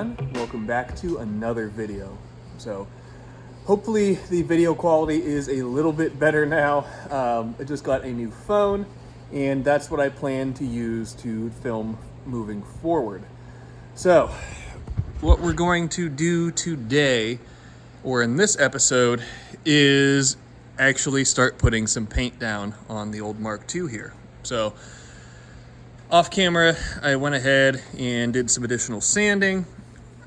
everyone, welcome back to another video. So hopefully the video quality is a little bit better now. I just got a new phone and that's what I plan to use to film moving forward. So what we're going to do today, or in this episode, is actually start putting some paint down on the old Mark II here. So off camera, I went ahead and did some additional sanding.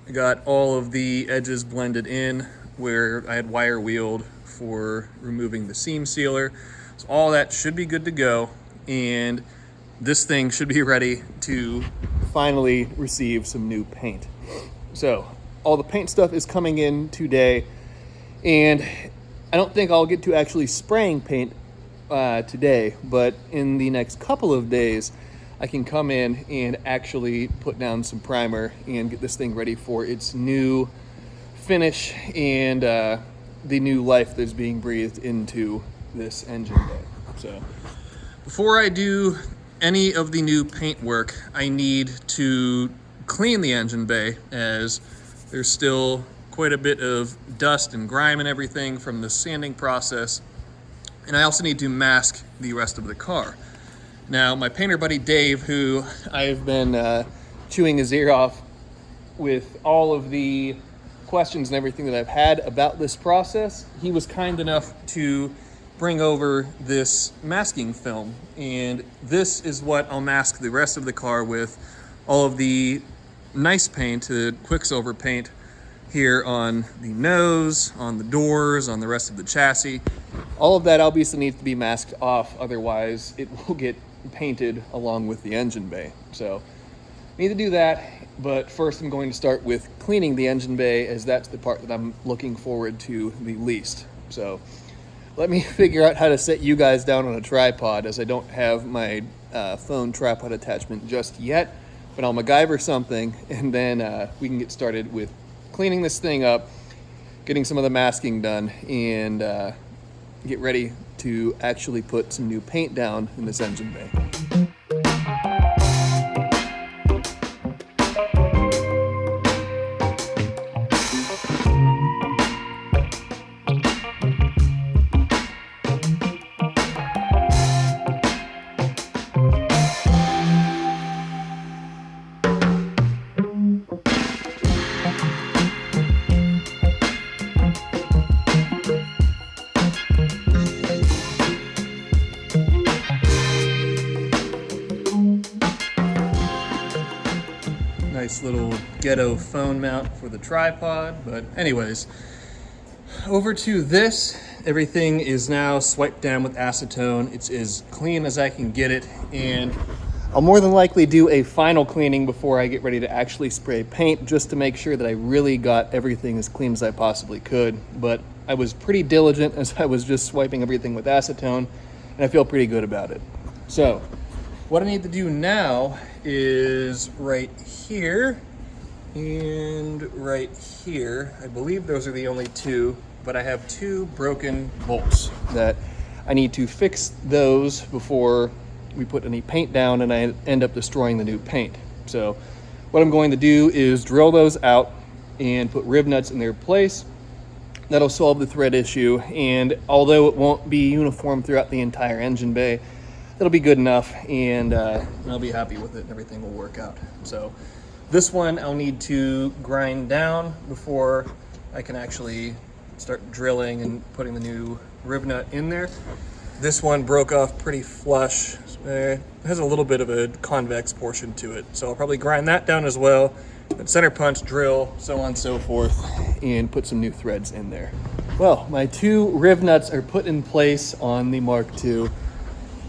I got all of the edges blended in where I had wire wheeled for removing the seam sealer. So all that should be good to go, and this thing should be ready to finally receive some new paint. So all the paint stuff is coming in today, and I don't think I'll get to actually spraying paint today, but in the next couple of days, I can come in and actually put down some primer and get this thing ready for its new finish and the new life that's being breathed into this engine bay. So before I do any of the new paint work, I need to clean the engine bay, as there's still quite a bit of dust and grime and everything from the sanding process. And I also need to mask the rest of the car. Now, my painter buddy Dave, who I've been chewing his ear off with all of the questions and everything that I've had about this process, he was kind enough to bring over this masking film. And this is what I'll mask the rest of the car with, all of the nice paint, Quicksilver paint, here on the nose, on the doors, on the rest of the chassis. All of that obviously needs to be masked off, otherwise it will get painted along with the engine bay. So need to do that, but first I'm going to start with cleaning the engine bay, as that's the part that I'm looking forward to the least. So let me figure out how to set you guys down on a tripod, as I don't have my phone tripod attachment just yet, but I'll MacGyver something, and then we can get started with cleaning this thing up, getting some of the masking done, and get ready to actually put some new paint down in this engine bay. Nice little ghetto phone mount for the tripod. But anyways, over to this. Everything is now swiped down with acetone. It's as clean as I can get it, and I'll more than likely do a final cleaning before I get ready to actually spray paint, just to make sure that I really got everything as clean as I possibly could. But I was pretty diligent, as I was just swiping everything with acetone, and I feel pretty good about it. So what I need to do now is right here and right here. I believe those are the only two, but I have two broken bolts that I need to fix those before we put any paint down and I end up destroying the new paint. So what I'm going to do is drill those out and put rib nuts in their place. That'll solve the thread issue, and although it won't be uniform throughout the entire engine bay, that'll be good enough, and I'll be happy with it, and everything will work out. So this one I'll need to grind down before I can actually start drilling and putting the new rib nut in there. This one broke off pretty flush. It has a little bit of a convex portion to it, so I'll probably grind that down as well. But center punch, drill, so on and so forth, and put some new threads in there. Well, my two rib nuts are put in place on the Mark II.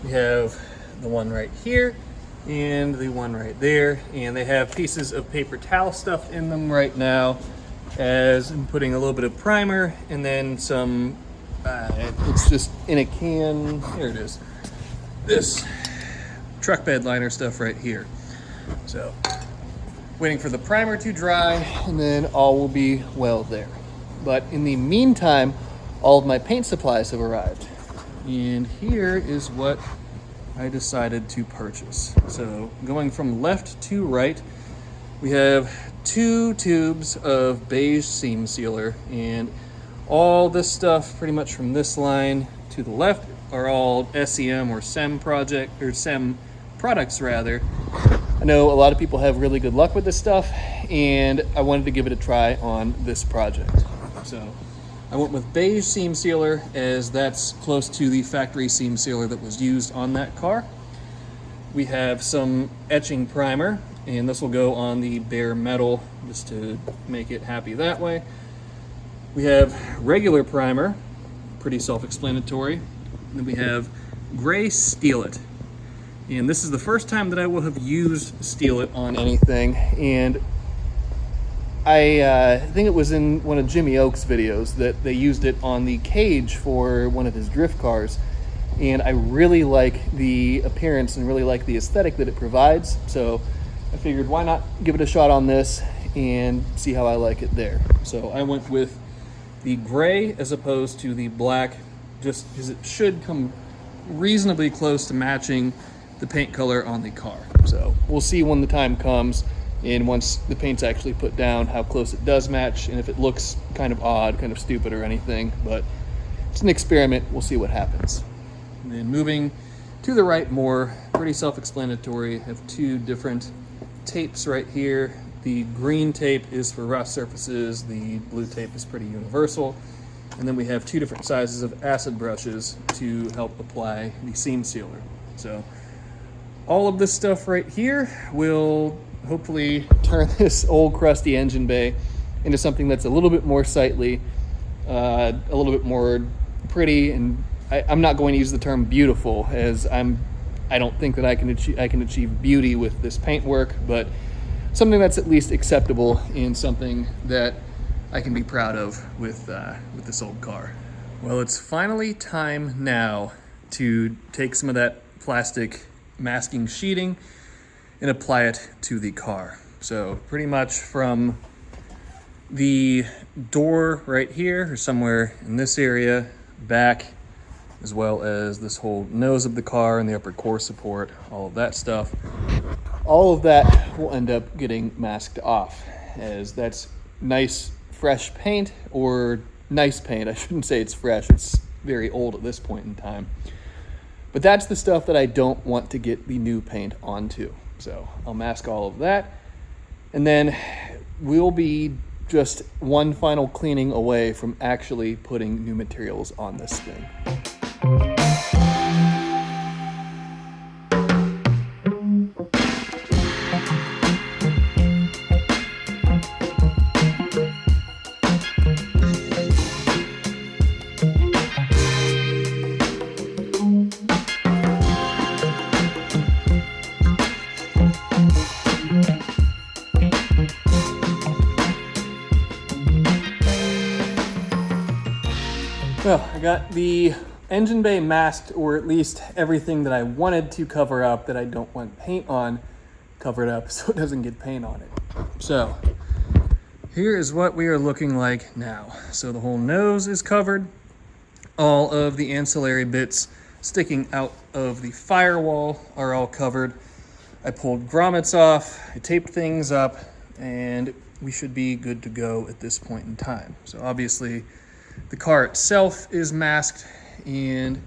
We have the one right here and the one right there, and they have pieces of paper towel stuffed in them right now, as I'm putting a little bit of primer and then some, it's just in a can, here it is, this truck bed liner stuff right here. So waiting for the primer to dry, and then all will be well there. But in the meantime, all of my paint supplies have arrived. And here is what I decided to purchase. So going from left to right, We have 2 tubes of beige seam sealer, and all this stuff pretty much from this line to the left are all SEM or SEM products rather. I know a lot of people have really good luck with this stuff, and I wanted to give it a try on this project. So I went with beige seam sealer as that's close to the factory seam sealer that was used on that car. We have some etching primer, and this will go on the bare metal just to make it happy that way. We have regular primer, pretty self-explanatory. And then we have gray Steel It. And this is the first time that I will have used Steel It on anything. And I think it was in one of Jimmy Oak's videos that they used it on the cage for one of his drift cars. And I really like the appearance and really like the aesthetic that it provides. So I figured why not give it a shot on this and see how I like it there. So I went with the gray as opposed to the black, just because it should come reasonably close to matching the paint color on the car. So we'll see when the time comes and once the paint's actually put down how close it does match and if it looks kind of odd, kind of stupid or anything, but it's an experiment. We'll see what happens. And then moving to the right more, pretty self-explanatory. I have 2 different tapes right here. The green tape is for rough surfaces, the blue tape is pretty universal. And then we have 2 different sizes of acid brushes to help apply the seam sealer. So all of this stuff right here will hopefully turn this old crusty engine bay into something that's a little bit more sightly, a little bit more pretty, and I'm not going to use the term beautiful, as I don't think that I can achieve beauty with this paint work, but something that's at least acceptable and something that I can be proud of with this old car. Well, it's finally time now to take some of that plastic masking sheeting and apply it to the car. So pretty much from the door right here or somewhere in this area back, as well as this whole nose of the car and the upper core support, all of that stuff. All of that will end up getting masked off, as that's nice fresh paint, or nice paint. I shouldn't say it's fresh, it's very old at this point in time. But that's the stuff that I don't want to get the new paint onto. So I'll mask all of that, and then we'll be just one final cleaning away from actually putting new materials on this thing. Well, I got the engine bay masked, or at least everything that I wanted to cover up that I don't want paint on covered up so it doesn't get paint on it. So here is what we are looking like now. So the whole nose is covered. All of the ancillary bits sticking out of the firewall are all covered. I pulled grommets off, I taped things up, and we should be good to go at this point in time. So obviously the car itself is masked and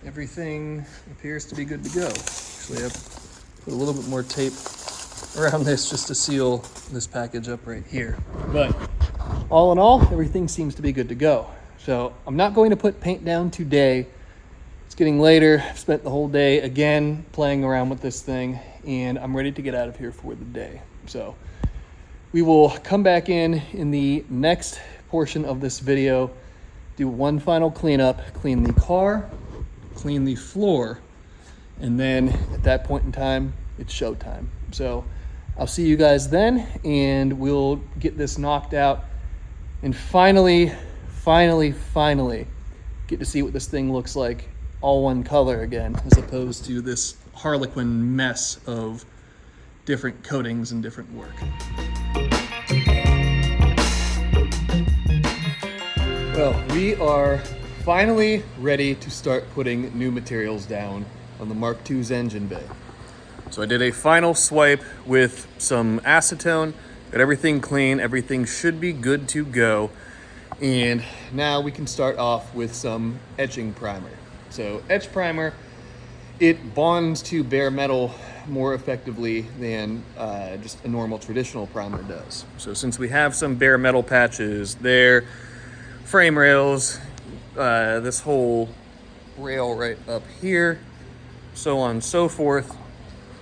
everything appears to be good to go. Actually, I put a little bit more tape around this just to seal this package up right here. But all in all, everything seems to be good to go. So I'm not going to put paint down today. It's getting later. I've spent the whole day again playing around with this thing, and I'm ready to get out of here for the day. So we will come back in the next portion of this video, do one final cleanup, clean the car, clean the floor, and then at that point in time, it's showtime. So I'll see you guys then, and we'll get this knocked out and finally get to see what this thing looks like all one color again, as opposed to this harlequin mess of different coatings and different work. Well, we are finally ready to start putting new materials down on the Mark II's engine bay. So I did a final swipe with some acetone, got everything clean, everything should be good to go. And now we can start off with some etching primer. So etch primer, it bonds to bare metal more effectively than just a normal traditional primer does. So since we have some bare metal patches there, frame rails, this whole rail right up here, so on and so forth,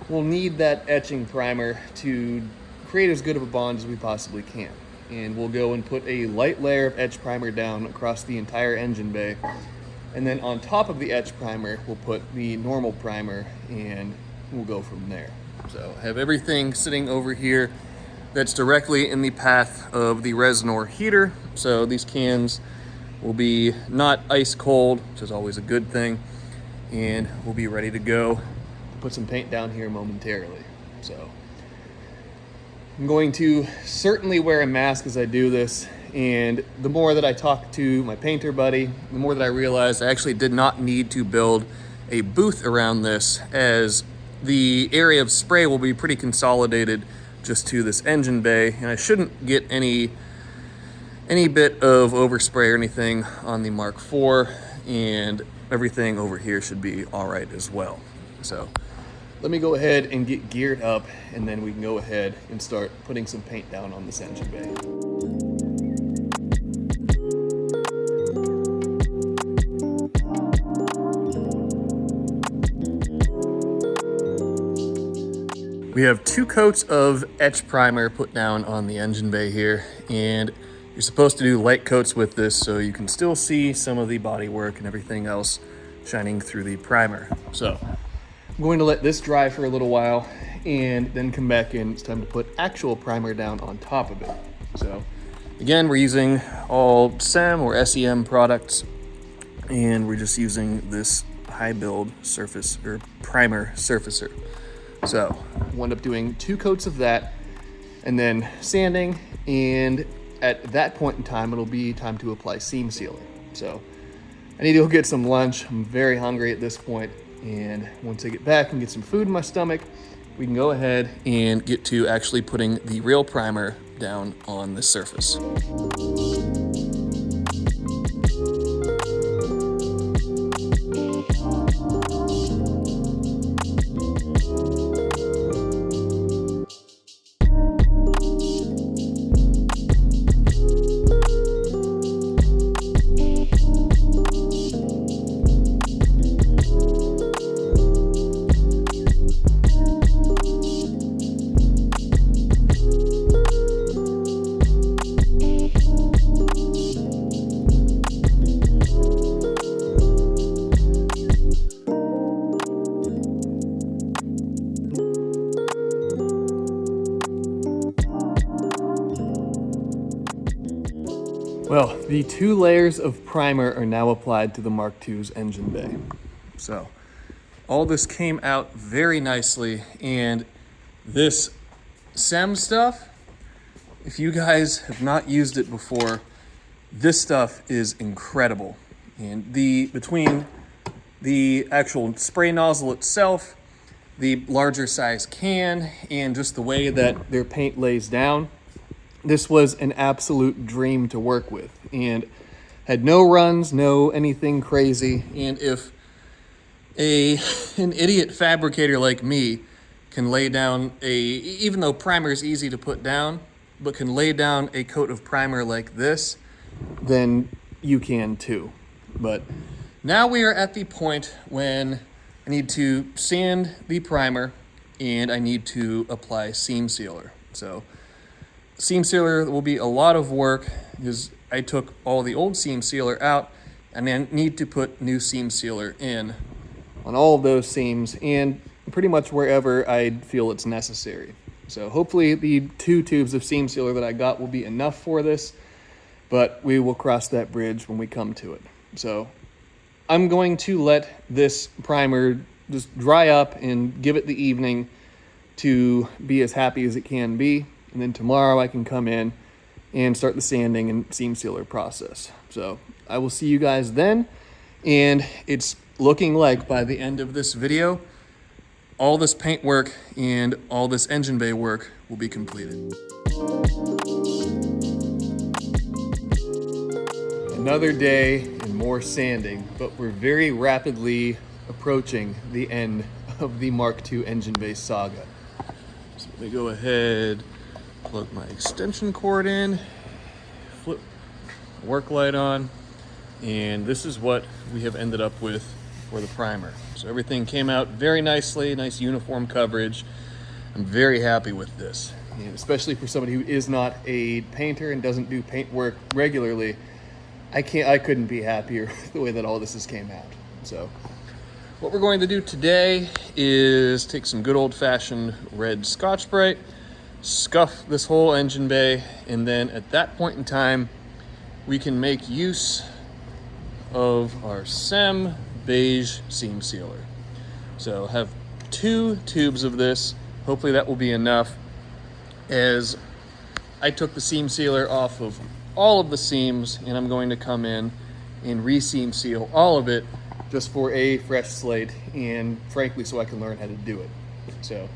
we'll need that etching primer to create as good of a bond as we possibly can. And we'll go and put a light layer of etch primer down across the entire engine bay. And then on top of the etch primer, we'll put the normal primer and we'll go from there. So I have everything sitting over here that's directly in the path of the resin ore heater. So these cans will be not ice cold, which is always a good thing. And we'll be ready to go. Put some paint down here momentarily. So I'm going to certainly wear a mask as I do this. And the more that I talk to my painter buddy, the more that I realized I actually did not need to build a booth around this, as the area of spray will be pretty consolidated just to this engine bay, and I shouldn't get any bit of overspray or anything on the Mark IV, and everything over here should be all right as well. So let me go ahead and get geared up, and then we can go ahead and start putting some paint down on this engine bay. We have 2 coats of etch primer put down on the engine bay here, and you're supposed to do light coats with this so you can still see some of the bodywork and everything else shining through the primer. So I'm going to let this dry for a little while and then come back in. It's time to put actual primer down on top of it. So again, we're using all SEM or SEM products, and we're just using this high build surface or primer surfacer. So we'll end up doing 2 coats of that and then sanding, and at that point in time, it'll be time to apply seam sealer. So I need to go get some lunch. I'm very hungry at this point, and once I get back and get some food in my stomach, we can go ahead and get to actually putting the real primer down on the surface. Well, the 2 layers of primer are now applied to the Mark II's engine bay. So all this came out very nicely, and this SEM stuff, if you guys have not used it before, this stuff is incredible. And between the actual spray nozzle itself, the larger size can, and just the way that their paint lays down, this was an absolute dream to work with, and had no runs, no anything crazy. And if an idiot fabricator like me can lay down even though primer is easy to put down, but can lay down a coat of primer like this, then you can too. But now we are at the point when I need to sand the primer and I need to apply seam sealer. So seam sealer will be a lot of work because I took all the old seam sealer out and then need to put new seam sealer in on all of those seams and pretty much wherever I feel it's necessary. So hopefully the 2 tubes of seam sealer that I got will be enough for this, but we will cross that bridge when we come to it. So I'm going to let this primer just dry up and give it the evening to be as happy as it can be. And then tomorrow I can come in and start the sanding and seam sealer process. So I will see you guys then. And it's looking like by the end of this video, all this paint work and all this engine bay work will be completed. Another day and more sanding, but we're very rapidly approaching the end of the Mark II engine bay saga. So let me go ahead, plug my extension cord in, flip the work light on, and this is what we have ended up with for the primer. So everything came out very nicely, nice uniform coverage. I'm very happy with this, and especially for somebody who is not a painter and doesn't do paint work regularly, I couldn't be happier with the way that all this has came out. So what we're going to do today is take some good old-fashioned red Scotch-Brite, scuff this whole engine bay, and then at that point in time, we can make use of our SEM beige seam sealer. So I'll have 2 tubes of this. Hopefully that will be enough, as I took the seam sealer off of all of the seams, and I'm going to come in and re-seam seal all of it just for a fresh slate, and frankly so I can learn how to do it. So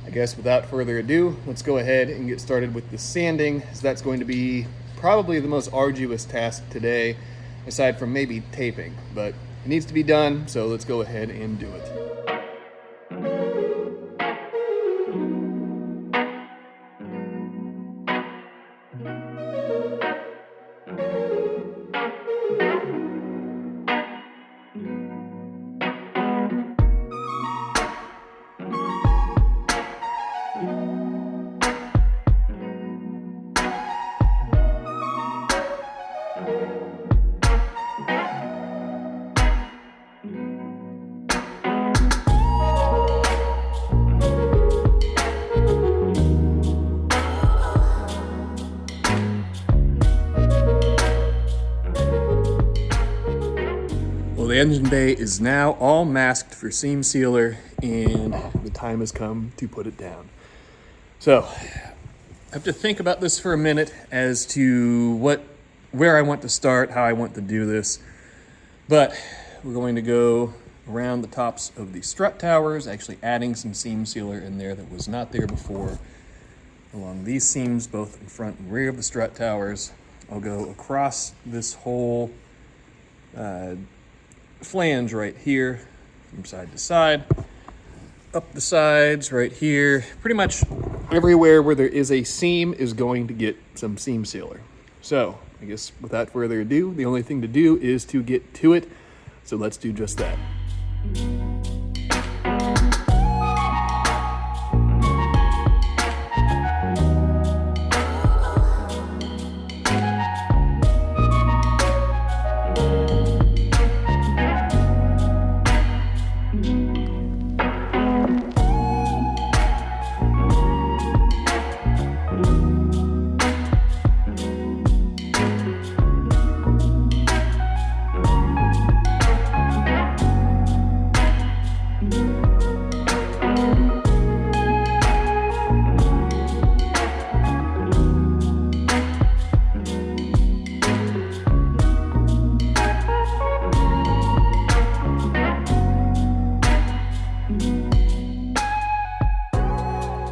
I guess without further ado, let's go ahead and get started with the sanding, as that's going to be probably the most arduous task today, aside from maybe taping, but it needs to be done, so let's go ahead and do it. The engine bay is now all masked for seam sealer, and the time has come to put it down. So I have to think about this for a minute as to where I want to start, how I want to do this. But we're going to go around the tops of the strut towers, actually adding some seam sealer in there that was not there before. Along these seams, both in front and rear of the strut towers. I'll go across this whole flange right here, from side to side, up the sides right here. Pretty much everywhere where there is a seam is going to get some seam sealer. So I guess without further ado, the only thing to do is to get to it. So let's do just that.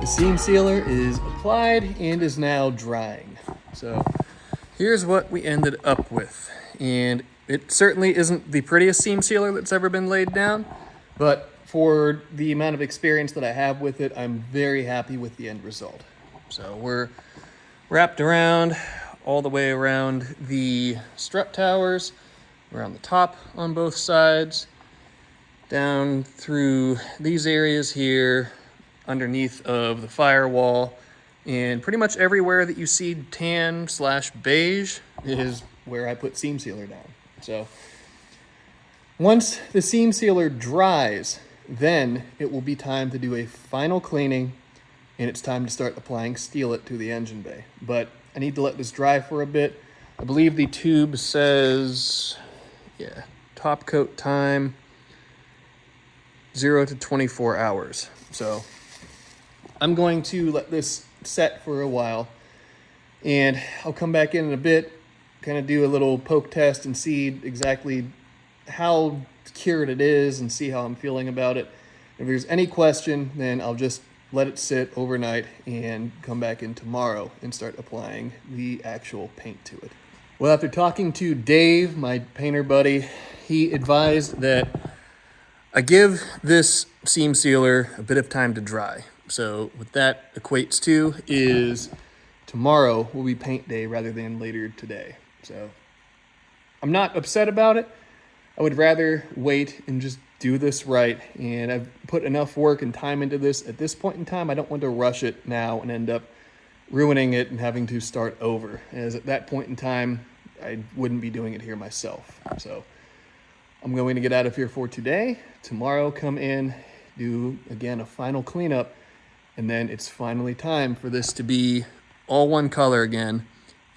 The seam sealer is applied and is now drying. So here's what we ended up with. And it certainly isn't the prettiest seam sealer that's ever been laid down, but for the amount of experience that I have with it, I'm very happy with the end result. So we're wrapped around all the way around the strut towers, around the top on both sides, down through these areas here, underneath of the firewall, and pretty much everywhere that you see tan/beige is where I put seam sealer down. So once the seam sealer dries, then it will be time to do a final cleaning, and it's time to start applying Steelit to the engine bay. But I need to let this dry for a bit. I believe the tube says, top coat time, 0 to 24 hours. So I'm going to let this set for a while, and I'll come back in a bit, kind of do a little poke test and see exactly how cured it is and see how I'm feeling about it. If there's any question, then I'll just let it sit overnight and come back in tomorrow and start applying the actual paint to it. Well, after talking to Dave, my painter buddy, he advised that I give this seam sealer a bit of time to dry. So what that equates to is tomorrow will be paint day rather than later today. So I'm not upset about it. I would rather wait and just do this right. And I've put enough work and time into this at this point in time. I don't want to rush it now and end up ruining it and having to start over. As at that point in time, I wouldn't be doing it here myself. So I'm going to get out of here for today. Tomorrow, come in, do again a final cleanup, and then it's finally time for this to be all one color again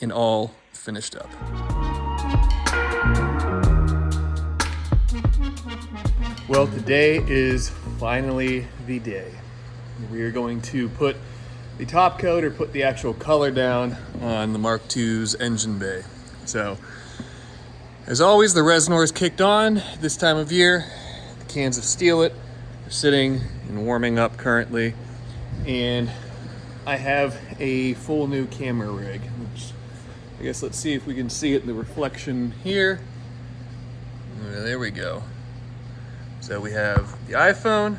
and all finished up. Well, today is finally the day. We are going to put the top coat or put the actual color down on the Mark II's engine bay. So, as always, the Resinor is kicked on this time of year. The cans of Steel It are sitting and warming up currently. And I have a full new camera rig, which I guess let's see if we can see it in the reflection here. There we go. So we have the iPhone,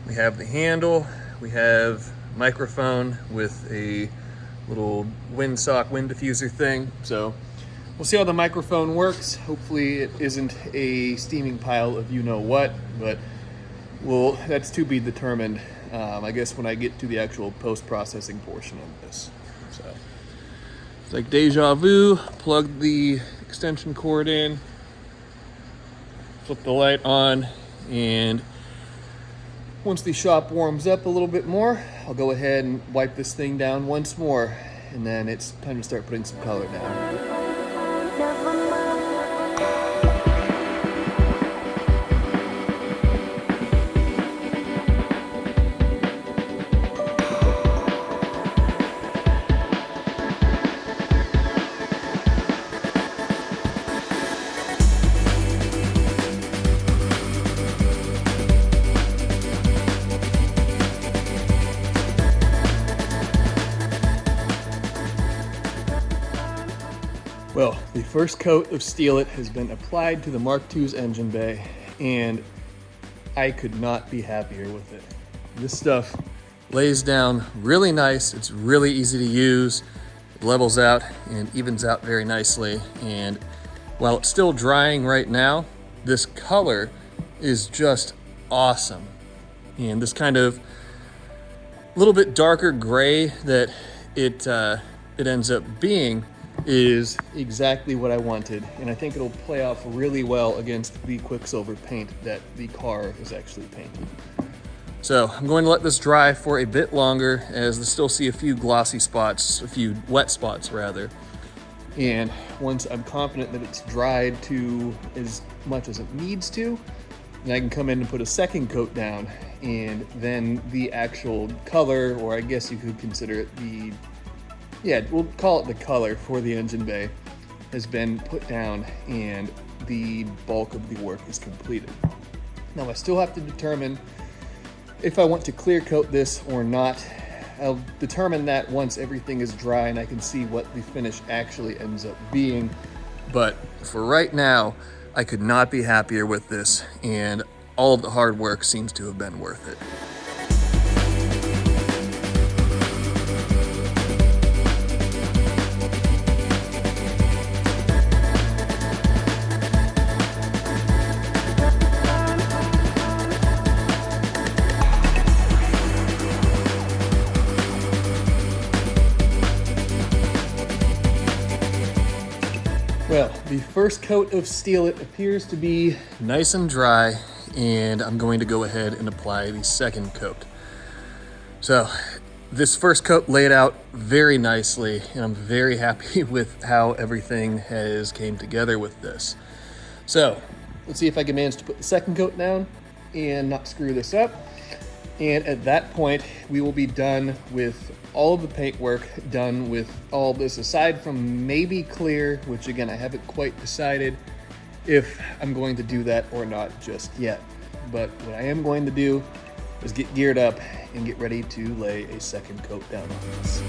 we have the handle, we have microphone with a little windsock wind diffuser thing. So we'll see how the microphone works. Hopefully it isn't a steaming pile of you-know-what, but that's to be determined, I guess, when I get to the actual post-processing portion of this. So it's like deja vu. Plug the extension cord in, flip the light on, and once the shop warms up a little bit more, I'll go ahead and wipe this thing down once more, and then it's time to start putting some color down. Well, the first coat of Steel It has been applied to the Mark II's engine bay, and I could not be happier with it. This stuff lays down really nice. It's really easy to use. It levels out and evens out very nicely. And while it's still drying right now, this color is just awesome. And this kind of little bit darker gray that it ends up being is exactly what I wanted, and I think it'll play off really well against the Quicksilver paint that the car is actually painted. So I'm going to let this dry for a bit longer, as I still see a few glossy spots, a few wet spots rather. And once I'm confident that it's dried to as much as it needs to, then I can come in and put a second coat down, and then the actual color, or I guess you could consider it we'll call it the color for the engine bay, has been put down and the bulk of the work is completed. Now I still have to determine if I want to clear coat this or not. I'll determine that once everything is dry and I can see what the finish actually ends up being. But for right now, I could not be happier with this, and all of the hard work seems to have been worth it. Well, the first coat of Steel It appears to be nice and dry, and I'm going to go ahead and apply the second coat. So this first coat laid out very nicely, and I'm very happy with how everything has came together with this. So let's see if I can manage to put the second coat down and not screw this up. And at that point, we will be done with all of the paint work, done with all this, aside from maybe clear, which again, I haven't quite decided if I'm going to do that or not just yet. but what I am going to do is get geared up and get ready to lay a second coat down on this.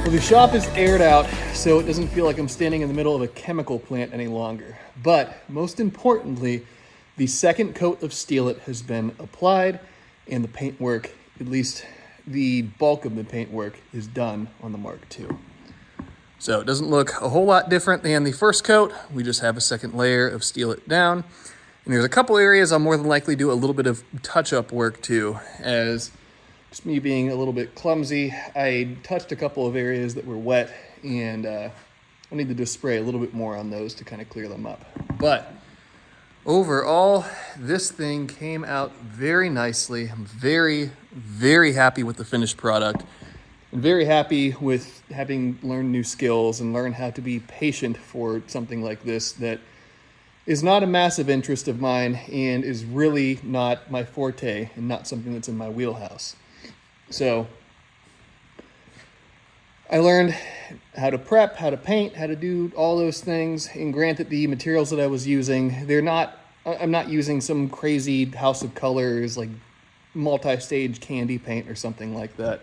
Well, the shop is aired out, so it doesn't feel like I'm standing in the middle of a chemical plant any longer. But most importantly, the second coat of Steal-It has been applied, and the paintwork, at least the bulk of the paintwork, is done on the Mark II. So it doesn't look a whole lot different than the first coat. We just have a second layer of Steal-It down. And there's a couple areas I'll more than likely do a little bit of touch-up work to, as just me being a little bit clumsy. I touched a couple of areas that were wet, and I need to just spray a little bit more on those to kind of clear them up. But overall, this thing came out very nicely. I'm very, very happy with the finished product. I'm very happy with having learned new skills and learned how to be patient for something like this that is not a massive interest of mine and is really not my forte and not something that's in my wheelhouse. So I learned how to prep, how to paint, how to do all those things. And granted, the materials that I was using, I'm not using some crazy House of Colors, like multi-stage candy paint or something like that.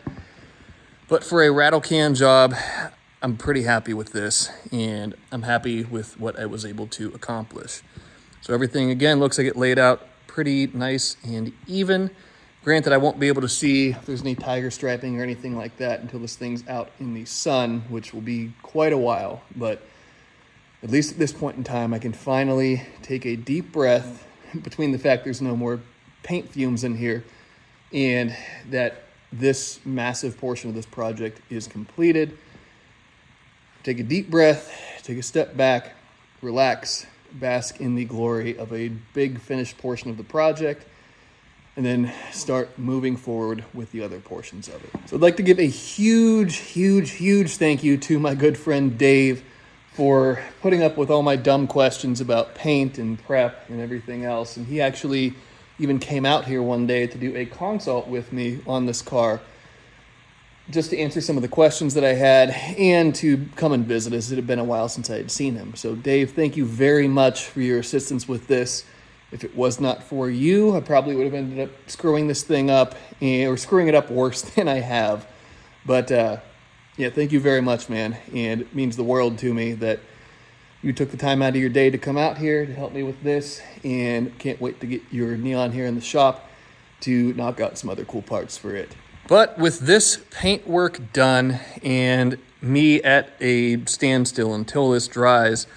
But for a rattle can job, I'm pretty happy with this, and I'm happy with what I was able to accomplish. So everything, again, looks like it laid out pretty nice and even. Granted, I won't be able to see if there's any tiger striping or anything like that until this thing's out in the sun, which will be quite a while. But at least at this point in time, I can finally take a deep breath between the fact there's no more paint fumes in here and that this massive portion of this project is completed. Take a deep breath, take a step back, relax, bask in the glory of a big finished portion of the project, and then start moving forward with the other portions of it. So I'd like to give a huge, huge, huge thank you to my good friend Dave for putting up with all my dumb questions about paint and prep and everything else. And he actually even came out here one day to do a consult with me on this car, just to answer some of the questions that I had and to come and visit us. It had been a while since I had seen him. So Dave, thank you very much for your assistance with this. If it was not for you, I probably would have ended up screwing this thing up, or screwing it up worse than I have. But yeah, thank you very much, man. And it means the world to me that you took the time out of your day to come out here to help me with this, and can't wait to get your neon here in the shop to knock out some other cool parts for it. But with this paint work done and me at a standstill until this dries,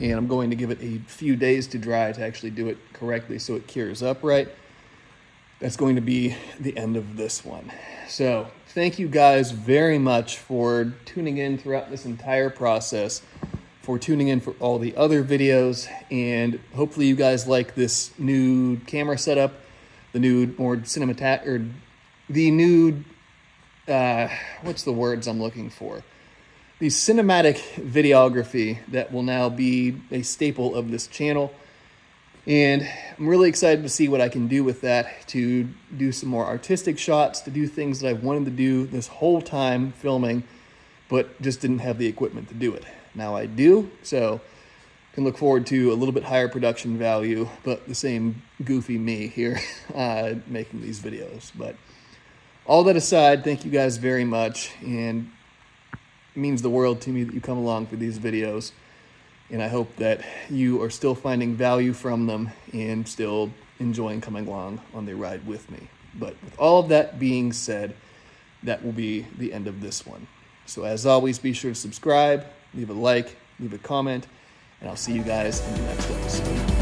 and I'm going to give it a few days to dry to actually do it correctly so it cures up right, that's going to be the end of this one. So thank you guys very much for tuning in throughout this entire process, for tuning in for all the other videos, and hopefully you guys like this new camera setup, the new more cinematic, or the new, what's the words I'm looking for? The cinematic videography that will now be a staple of this channel. And I'm really excited to see what I can do with that, to do some more artistic shots, to do things that I've wanted to do this whole time filming, but just didn't have the equipment to do it. Now I do, so can look forward to a little bit higher production value, but the same goofy me here making these videos. But all that aside, thank you guys very much, and it means the world to me that you come along for these videos, and I hope that you are still finding value from them and still enjoying coming along on the ride with me. But with all of that being said, that will be the end of this one. So as always, be sure to subscribe, leave a like, leave a comment, and I'll see you guys in the next episode.